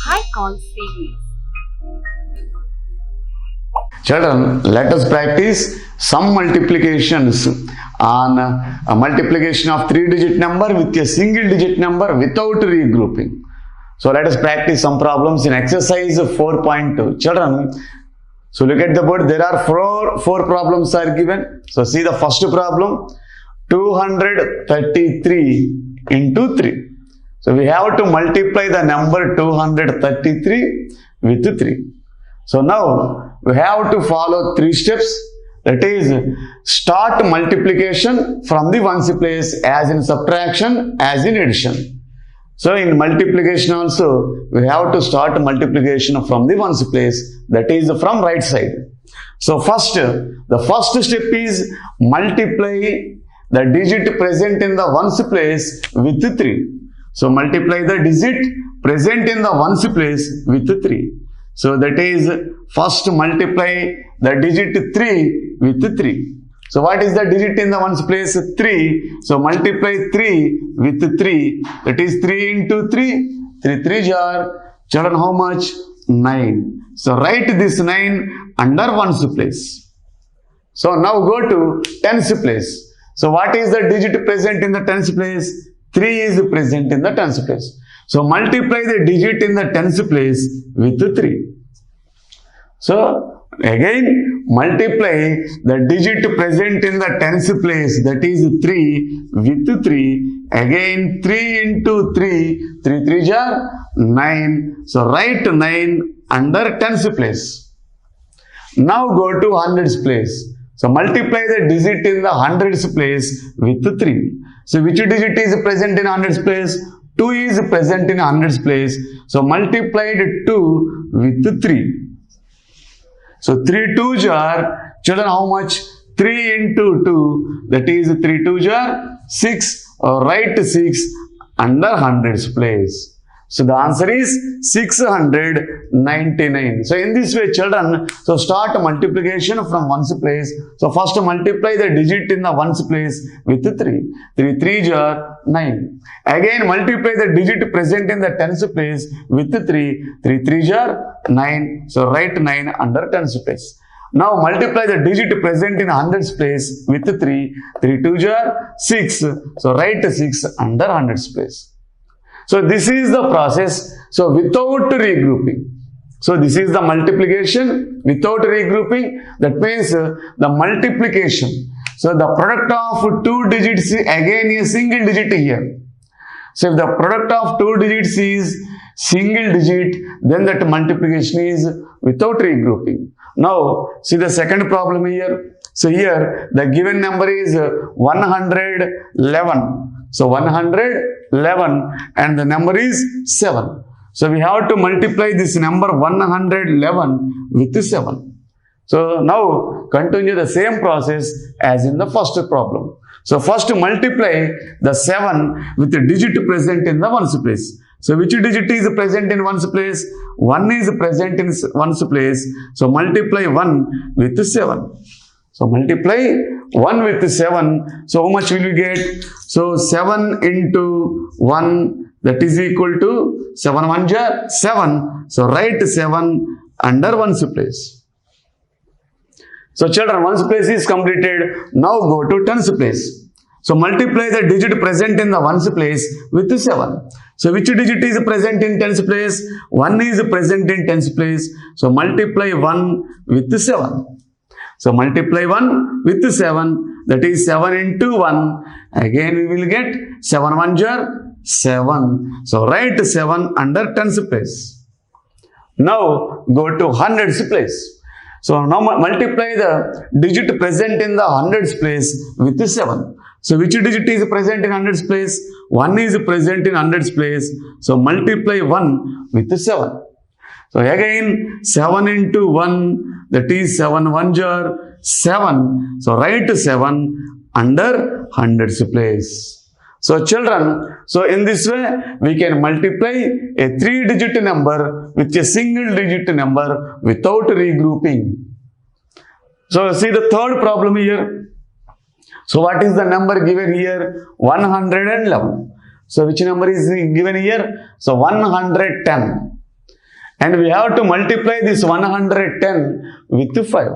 high call series. Children, let us practice some multiplications on a multiplication of 3-digit number with a single digit number without regrouping. So let us practice some problems in exercise 4.2. Children, so look at the board. There are four problems are given. So see the first problem, 233 into 3. So we have to multiply the number 233 with 3. So now we have to follow 3 steps. That is, start multiplication from the ones place, as in subtraction, as in addition. So in multiplication also, we have to start multiplication from the ones place, that is from right side. So the first step is multiply the digit present in the ones place with 3. So multiply the digit present in the ones place with 3. So that is, first multiply the digit 3 with 3. So what is the digit in the ones place? 3. So multiply 3 with 3. That is 3 into 3. 3 3 are, children, how much? 9. So write this 9 under ones place. So now go to tens place. So what is the digit present in the tens place? 3 is present in the tens place. So multiply the digit in the tens place with 3. So again multiply the digit present in the tens place, that is 3 with 3. Again 3 into 3, 3 3 are 9. So write 9 under tens place. Now go to hundreds place. So multiply the digit in the hundreds place with 3. So which digit is present in hundreds place? 2 is present in hundreds place. So multiplied 2 with 3. So 3 2s are, children, how much? 3 into 2, that is 3 2s are 6. Write 6 under hundreds place. So the answer is 699. So in this way, children, so start multiplication from ones place. So first multiply the digit in the ones place with 3. 3 3s are 9. Again multiply the digit present in the tens place with 3. 3 3s are 9. So write 9 under tens place. Now multiply the digit present in hundreds place with 3. 3 2s are 6. So write 6 under hundreds place. So this is the process. So without regrouping. So this is the multiplication without regrouping. That means the multiplication. So the product of 2 digits is again a single digit here. So if the product of 2 digits is single digit, then that multiplication is without regrouping. Now see the second problem here. So here the given number is 111. So 111 and the number is 7. So we have to multiply this number 111 with 7. So now continue the same process as in the first problem. So first multiply the 7 with the digit present in the ones place. So which digit is present in ones place? 1 is present in ones place. So multiply 1 with 7. So multiply 1 with 7. So how much will you get? So 7 into 1, that is equal to 7 1s are 7. So write 7 under ones place. So children, ones place is completed. Now go to tens place. So multiply the digit present in the ones place with 7. So which digit is present in tens place? 1 is present in tens place. So multiply 1 with 7. So multiply 1 with 7, that is 7 into 1. Again we will get 7 1s are 7. So write 7 under tens place. Now go to hundreds place. So now multiply the digit present in the hundreds place with 7. So which digit is present in hundreds place? 1 is present in hundreds place. So multiply 1 with 7. So again 7 into 1, that is 7 1s are 7. So write 7 under hundreds place. So children, so in this way we can multiply a 3-digit number with a single digit number without regrouping. So see the third problem here. So what is the number given here? 111. So which number is given here? So 110. and we have to multiply this 110 with 5.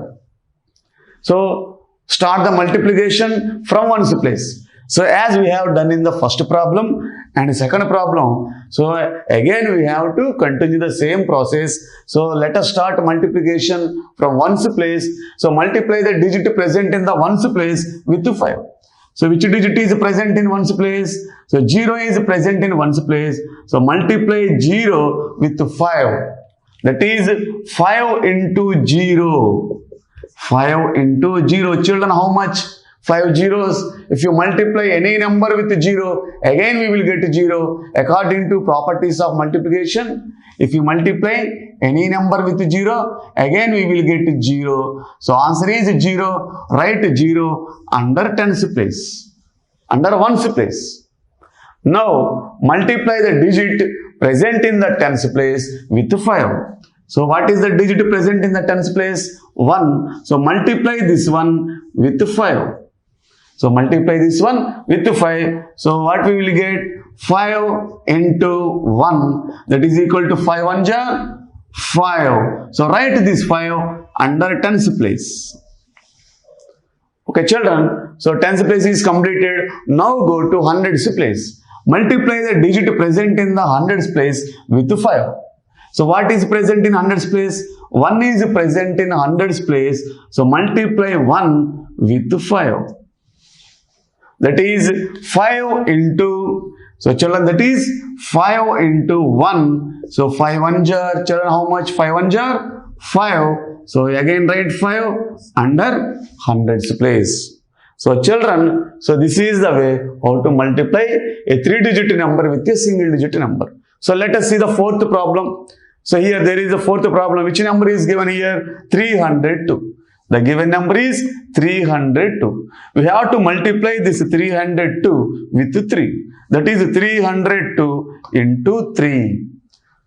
So start the multiplication from ones place. So as we have done in the first problem and second problem, so again we have to continue the same process. So let us start multiplication from ones place. So multiply the digit present in the ones place with 5. So which digit is present in ones place? So 0 is present in ones place. So multiply 0 with 5. That is 5 into 0. 5 into 0. Children, how much? 5 zeros. If you multiply any number with 0, again we will get 0. According to properties of multiplication, if you multiply any number with 0, again we will get 0. So answer is 0. Write 0 under tens place, under ones place. Now multiply the digit present in the tens place with 5. So what is the digit present in the tens place? 1. So multiply this one with 5. So multiply this one with 5. So what we will get? 5 into 1, that is equal to 5 1 ja 5. So write this 5 under tens place. Okay children, so tens place is completed. Now go to hundreds place. Multiply the digit present in the hundreds place with 5. So what is present in hundreds place? 1 is present in hundreds place. So multiply 1 with 5. That is 5 into, so children, that is 5 into 1. So 5 1 jar, children, how much? 5 1 jar 5. So again write 5 under hundreds place. So children, so this is the way how to multiply a 3-digit number with a single-digit number. So let us see the fourth problem. So here there is a fourth problem. Which number is given here? 302. The given number is 302. We have to multiply this 302 with 3. That is 302 into 3.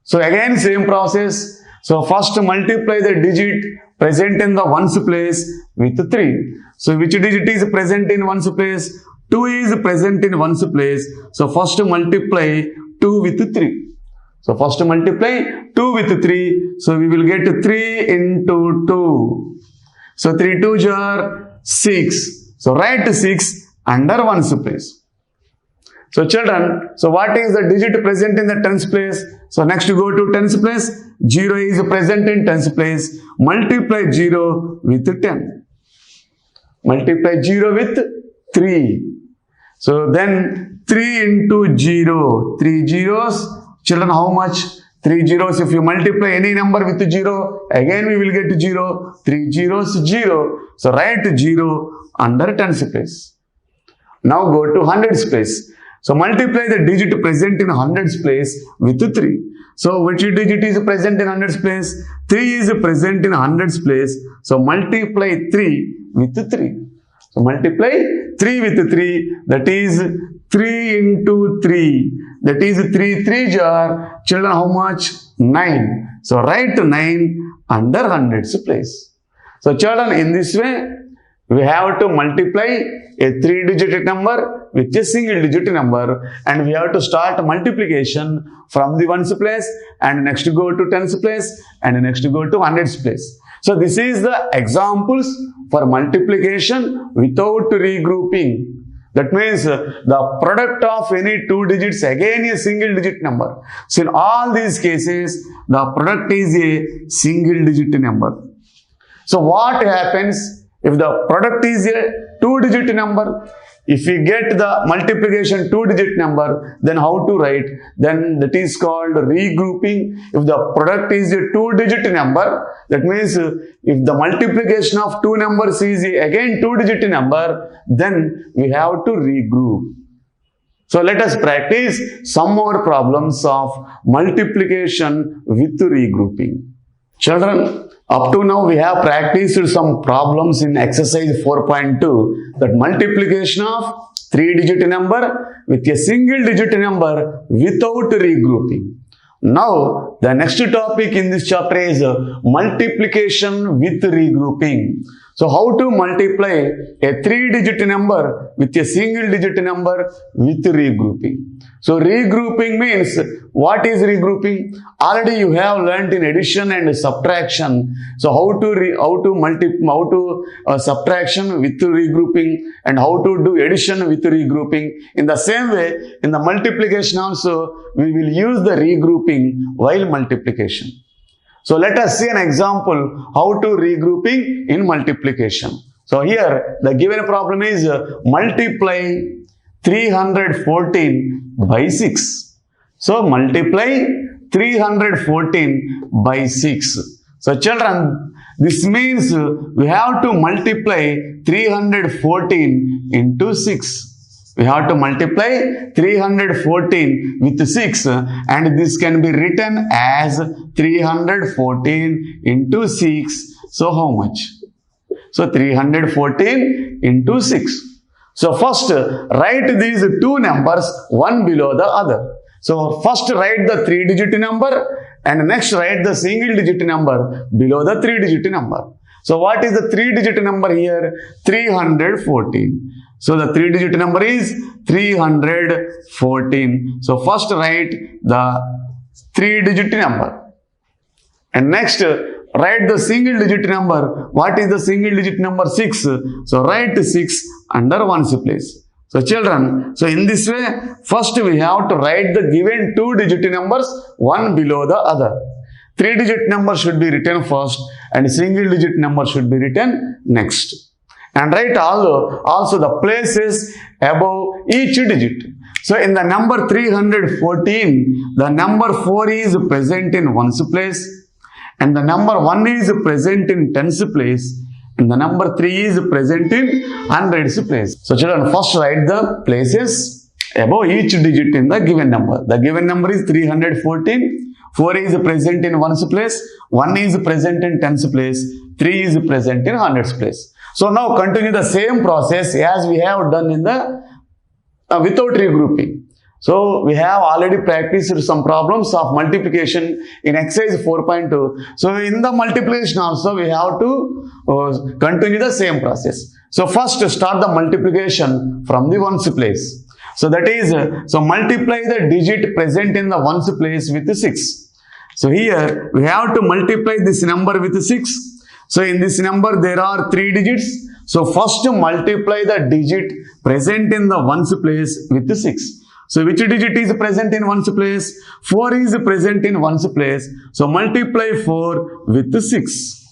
So again same process. So first multiply the digit present in the ones place with 3. So which digit is present in ones place? 2 is present in ones place. So first multiply 2 with 3. So first multiply 2 with 3. So we will get 3 into 2. So 3 2 jar 6. So write 6 under ones place. So children, so what is the digit present in the tens place? So next go to tens place. 0 is present in tens place. Multiply 0 with 10. Multiply 0 with 3. So then 3 into 0. 3 zeros. Children, how much? 3 zeros. If you multiply any number with 0, again we will get 0. 3 zeros 0. So write 0 under tens place. Now go to hundreds place. So multiply the digit present in hundreds place with 3. So which digit is present in hundreds place? 3 is present in hundreds place. So multiply 3 with 3. So multiply 3 with 3. That is 3 into 3. That is 3 3 jar. Children, how much? 9. So write 9 under hundreds place. So children, in this way, we have to multiply a 3-digit number with a single-digit number, and we have to start multiplication from the ones place, and next go to tens place, and next go to hundreds place. So this is the examples for multiplication without regrouping. That means the product of any 2 digits again a single digit number. So in all these cases, the product is a single digit number. So what happens if the product is a 2-digit number? If we get the multiplication 2-digit number, then how to write? Then that is called regrouping. If the product is a 2-digit number, that means if the multiplication of 2 numbers is again 2-digit number, then we have to regroup. So let us practice some more problems of multiplication with regrouping. Children, up to now we have practiced some problems in exercise 4.2, that multiplication of 3-digit number with a single digit number without regrouping. Now the next topic in this chapter is multiplication with regrouping. So how to multiply a 3-digit number with a single digit number with regrouping? So regrouping means, what is regrouping? Already you have learnt in addition and subtraction. So how to subtraction with regrouping, and how to do addition with regrouping. In the same way, in the multiplication also, we will use the regrouping while multiplication. So let us see an example how to regrouping in multiplication. So here the given problem is multiply 314 by 6. So multiply 314 by 6. So children, this means we have to multiply 314 into 6. We have to multiply 314 with 6, and this can be written as 314 into 6. So how much? So 314 into 6. So first write these two numbers one below the other. So first write the 3-digit number and next write the single-digit number below the 3-digit number. So what is the 3-digit number here? 314. So the 3-digit number is 314. So first write the 3-digit number. And next write the single digit number. What is the single digit number? 6. So write 6 under ones place. So children, so in this way, first we have to write the given 2-digit numbers one below the other. 3-digit number should be written first and single digit number should be written next. And write also the places above each digit. So in the number 314, the number 4 is present in ones place, and the number 1 is present in tens place, and the number 3 is present in hundreds place. So children, first write the places above each digit in the given number. The given number is 314. 4 is present in ones place, 1 is present in tens place, 3 is present in hundreds place. So now continue the same process as we have done in the without regrouping. So we have already practiced some problems of multiplication in exercise 4.2. So in the multiplication also we have to continue the same process. So first start the multiplication from the ones place. So that is, so multiply the digit present in the ones place with 6. So here we have to multiply this number with 6. So in this number there are 3 digits. So first multiply the digit present in the ones place with 6. So which digit is present in ones place? 4 is present in ones place. So multiply 4 with 6.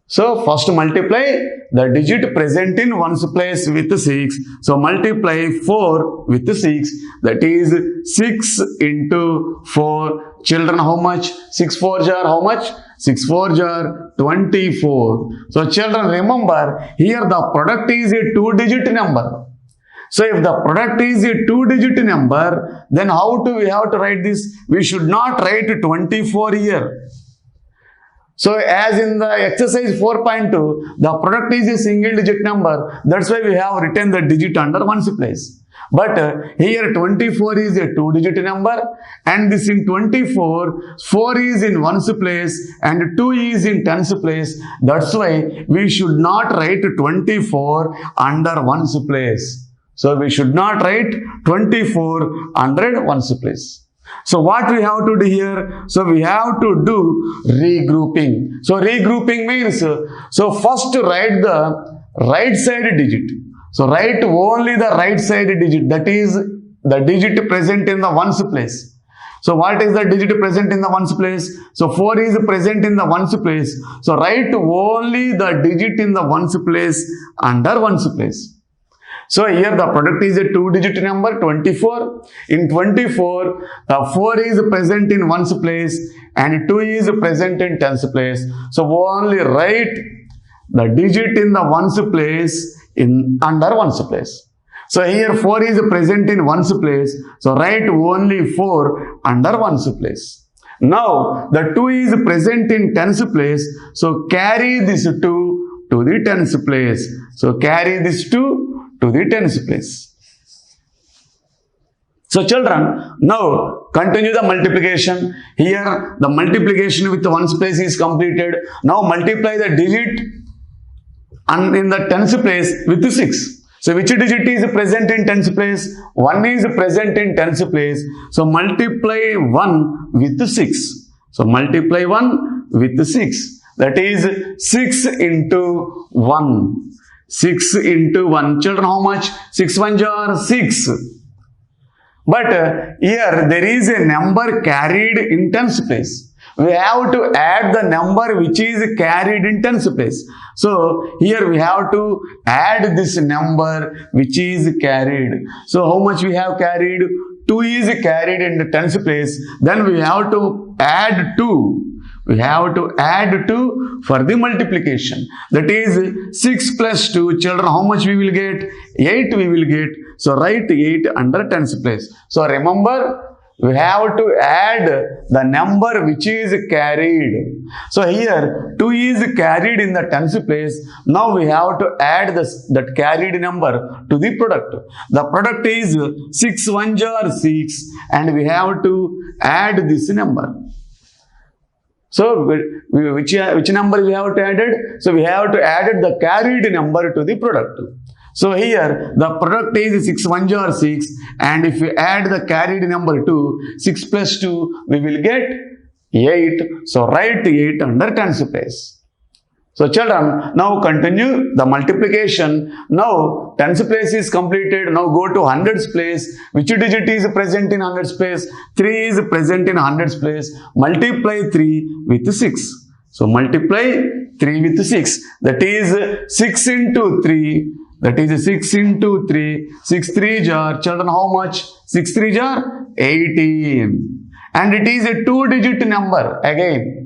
So first multiply the digit present in ones place with 6. So multiply 4 with 6. That is 6 into 4. Children, how much? 6 4 jar, how much? 6 4 jar, 24. So children, remember here the product is a 2-digit number. So if the product is a 2-digit number, then how do we have to write this? We should not write 24 here. So as in the exercise 4.2, the product is a single digit number. That's why we have written the digit under ones place. But here 24 is a 2-digit number, and this in 24, 4 is in ones place and 2 is in tens place. That's why we should not write 24 under ones place. So we should not write 24 under ones place. So what we have to do here? So we have to do regrouping. So regrouping means, so first write the right side digit. So write only the right side digit, that is the digit present in the ones place. So what is the digit present in the ones place? So 4 is present in the ones place. So write only the digit in the ones place under ones place. So here the product is a 2-digit number, 24. In 24, 4 is present in ones place and 2 is present in tens place. So only write the digit in the ones place in under ones place. So here 4 is present in ones place. So write only 4 under ones place. Now the 2 is present in tens place. So carry this 2 to the tens place. So carry this 2 to the tens place. So children, now continue the multiplication. Here the multiplication with the ones place is completed. Now multiply the digit and in the tens place with 6. So which digit is present in tens place? 1 is present in tens place. So multiply 1 with 6. So multiply 1 with 6. That is 6 into 1. 6 into 1. Children, how much? 6 1 are 6. But here there is a number carried in tens place. We have to add the number which is carried in tens place. So here we have to add this number which is carried. So how much we have carried? 2 is carried in the tens place. Then we have to add 2. We have to add 2 for the multiplication. That is 6 plus 2. Children, how much we will get? 8 we will get. So write 8 under tens place. So remember, we have to add the number which is carried. So here 2 is carried in the tens place. Now we have to add that carried number to the product. The product is 6 1 are 6 and we have to add this number. So which number we have to add it? So we have to add the carried number to the product. So here the product is 6 1 are 6 and if we add the carried number to 6 plus 2 we will get 8. So write 8 under tens place. So children, now continue the multiplication. Now tens place is completed. Now go to hundreds place. Which digit is present in hundreds place? 3 is present in hundreds place. Multiply 3 with 6. So multiply 3 with 6. That is 6 into 3. That is 6 into 3. 6 3 jar. Children, how much? 6 3 jar? 18. And it is a 2-digit number again.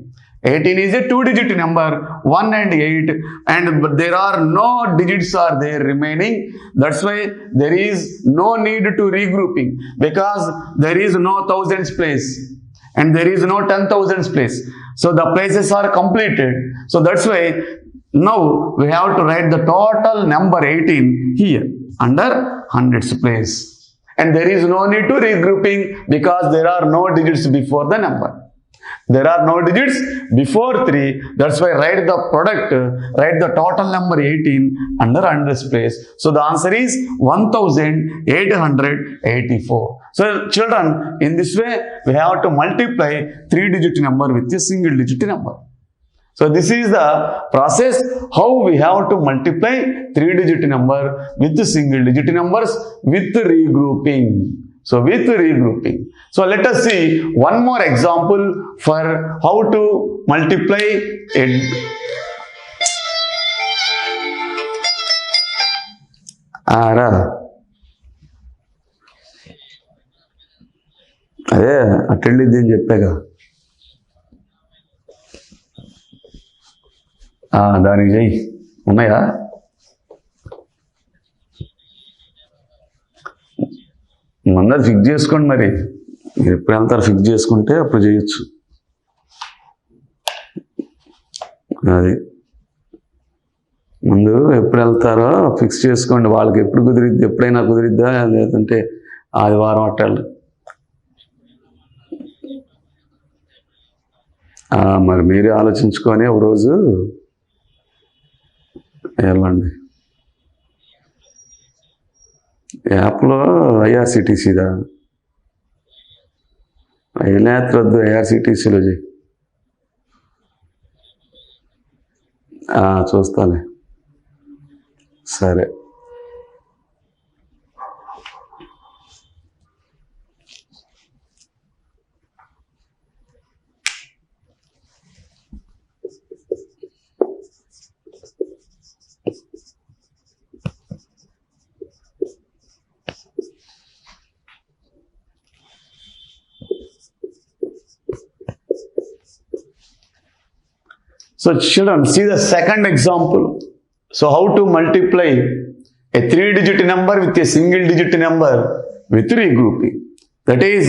18 is a 2-digit number, 1 and 8, and there are no digits are there remaining. That's why there is no need to regrouping, because there is no thousands place and there is no 10,000s place. So the places are completed. So that's why now we have to write the total number 18 here under hundreds place. And there is no need to regrouping because there are no digits before the number. There are no digits before 3. That's why write the product, write the total number 18 under hundreds place. So the answer is 1884. So children, in this way, we have to multiply 3-digit number with a single-digit number. So this is the process how we have to multiply 3-digit number with the single-digit numbers with regrouping. So with regrouping. So let us see one more example for how to multiply it. అదే attend అని చెప్పాగా దానికి చెయ్యి ఉన్నాయా ముందర fix చేసుకోండి మరి మీరు ఎప్పుడు వెళ్తారు ఫిక్స్ చేసుకుంటే అప్పుడు చేయొచ్చు అది ముందు ఎప్పుడు వెళ్తారో ఫిక్స్ చేసుకోండి వాళ్ళకి ఎప్పుడు కుదిరిద్ది ఎప్పుడైనా కుదిరిద్దా లేదంటే ఆదివారం అట్టాలి మరి మీరే ఆలోచించుకొని ఒక రోజు వెళ్ళండి యాప్లో ఐఆర్సిటీసీదా ఐలాత్ర వద్దు ఐఆర్సిటీసీలో చేయి చూస్తాలే సరే So children, see the second example. So how to multiply a 3-digit number with a single-digit number with regrouping. That is,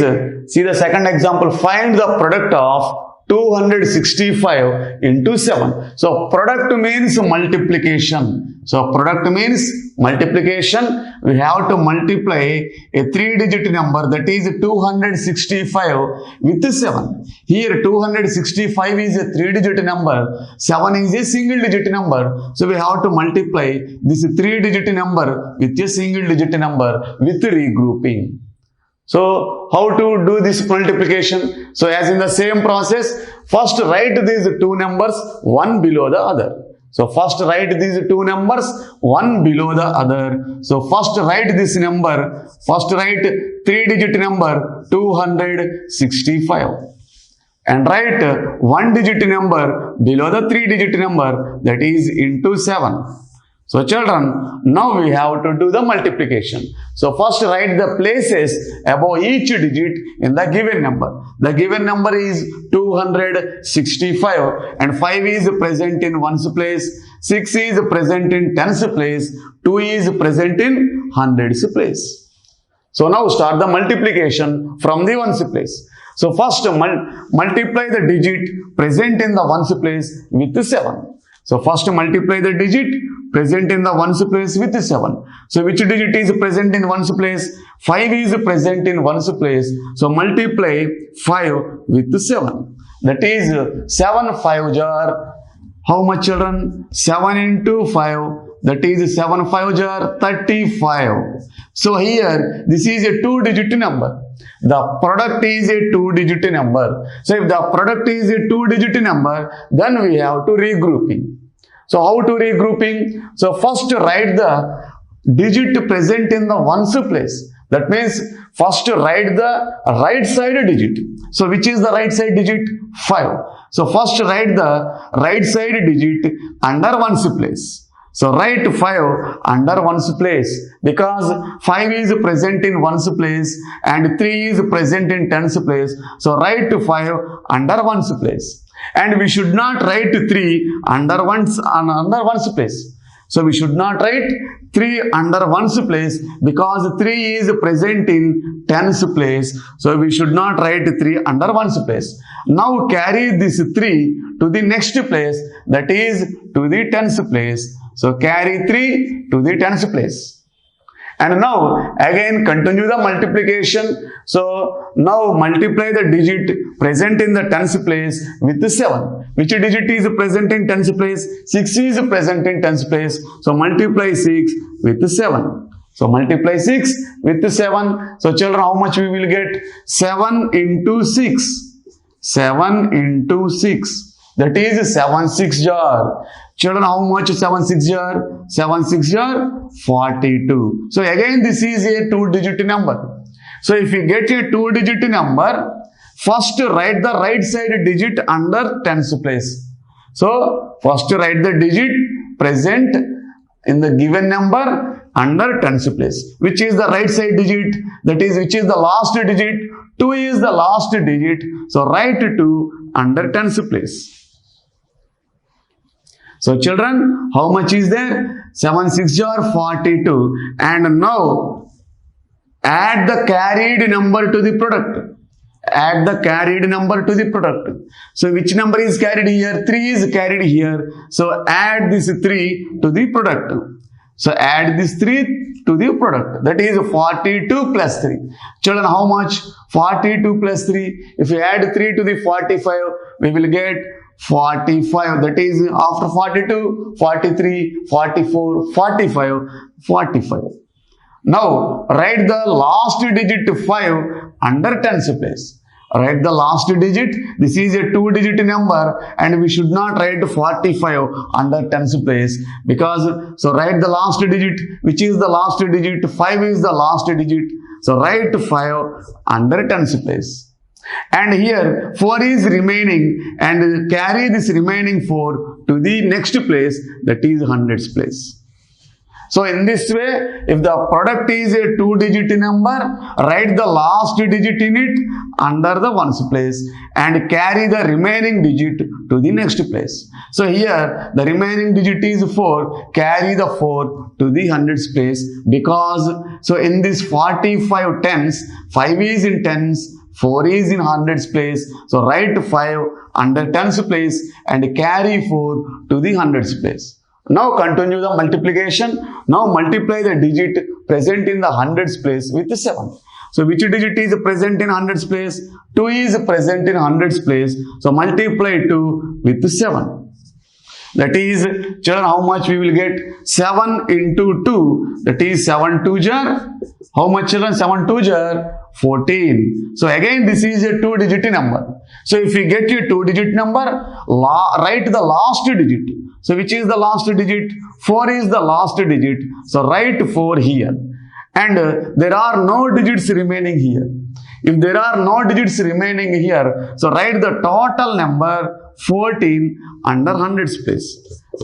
see the second example. Find the product of 265 into 7. So product means multiplication. So product means multiplication. We have to multiply a 3-digit number, that is 265 with 7. Here 265 is a 3-digit number, 7 is a single-digit number. So we have to multiply this 3-digit number with a single-digit number with regrouping. So how to do this multiplication? So as in the same process, first write these two numbers one below the other. So first write these two numbers one below the other. So first write this number, first write 3-digit number 265 and write 1-digit number below the 3-digit number, that is into 7. So children, now we have to do the multiplication. So first write the places above each digit in the given number. The given number is 265 and 5 is present in ones place, 6 is present in tens place, 2 is present in hundreds place. So now start the multiplication from the ones place. So first multiply the digit present in the ones place with 7. So first multiply the digit present in the ones place with 7. So which digit is present in ones place? 5 is present in ones place. So multiply 5 with 7. That is 7 5 are how much, children? 7 into 5. That is 7 5 are 35. So here this is a 2-digit number. The product is a 2-digit number. So if the product is a 2-digit number, then we have to regrouping. So how to regrouping? So first write the digit present in the ones place. That means first write the right side digit. So which is the right side digit? 5. So first write the right side digit under ones place. So write 5 under ones place because 5 is present in ones place and 3 is present in tens place. So write 5 under ones place. And we should not write 3 under ones place. So we should not write 3 under ones place because 3 is present in tens place. So we should not write 3 under ones place. Now carry this 3 to the next place, that is to the tens place. So carry 3 to the tens place. And now again continue the multiplication. So now multiply the digit present in the tens place with 7. Which digit is present in tens place? 6 is present in tens place. So multiply 6 with 7. So multiply 6 with 7. So children, how much we will get? 7 into 6. 7 into 6. That is 7 6 are. Children, how much 7 6 are? 7 6 are 42. So again this is a 2-digit number. So if you get a 2-digit number, first write the right side digit under tens place. So first write the digit present in the given number under tens place. Which is the right side digit? That is, which is the last digit? 2 is the last digit. So write 2 under tens place. So children, how much is there? 7 6 are 42. And now add the carried number to the product. Add the carried number to the product. So which number is carried here? 3 is carried here. So add this 3 to the product. So add this 3 to the product. That is 42 plus 3. Children, how much? 42 plus 3. If we add 3 to the 45, we will get 45. That is after 42, 43, 44, 45, 45. Now write the last digit 5 under tens place. Write the last digit. This is a 2-digit number and we should not write 45 under tens place because, so write the last digit. Which is the last digit? 5 is the last digit. So write 5 under tens place. And here 4 is remaining and carry this remaining 4 to the next place, that is hundreds place. So in this way, if the product is a 2-digit number, write the last digit in it under the ones place and carry the remaining digit to the next place. So here the remaining digit is 4, carry the 4 to the hundreds place because, so in this 45 tens, 5 is in tens, 4 is in hundreds place. So write 5 under tens place and carry 4 to the hundreds place. Now continue the multiplication. Now multiply the digit present in the hundreds place with 7. So which digit is present in hundreds place? 2 is present in hundreds place. So multiply 2 with 7. That is, children, how much we will get? 7 into 2. That is 7 2 jar. How much, children? 7 2 jar? 14. So again, this is a 2-digit number. So if you get a 2-digit number, write the last digit. So which is the last digit? 4 is the last digit. So write 4 here. And there are no digits remaining here. If there are no digits remaining here, so write the total number 14 under hundreds place.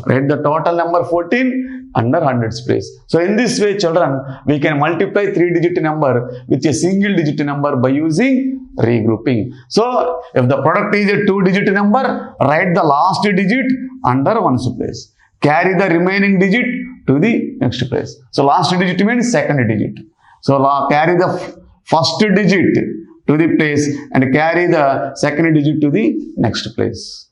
Write the total number 14 under hundreds place. So in this way, children, we can multiply 3-digit number with a single digit number by using regrouping. So if the product is a 2-digit number, write the last digit under ones place. Carry the remaining digit to the next place. So last digit means second digit. So carry the first digit to the place and carry the second digit to the next place.